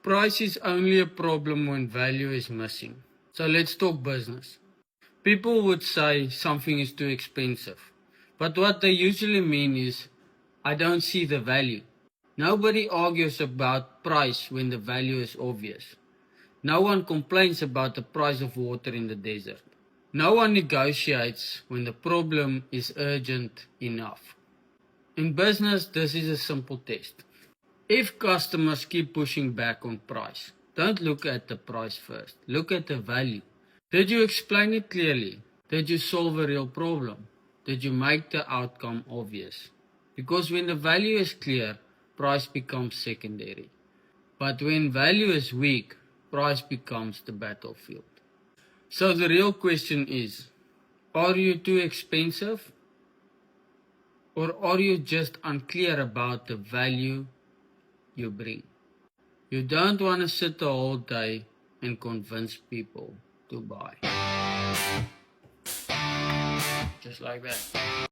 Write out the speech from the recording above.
Price is only a problem when value is missing. So let's talk business. People would say something is too expensive, but what they usually mean is, I don't see the value. Nobody argues about price when the value is obvious. No one complains about the price of water in the desert. No one negotiates when the problem is urgent enough. In business, this is a simple test. If customers keep pushing back on price, don't look at the price first. Look at the value. Did you explain it clearly? Did you solve a real problem? Did you make the outcome obvious? Because when the value is clear, price becomes secondary. But when value is weak, price becomes the battlefield. So the real question is, are you too expensive? Or are you just unclear about the value you bring? You don't want to sit the whole day and convince people to buy. Just like that.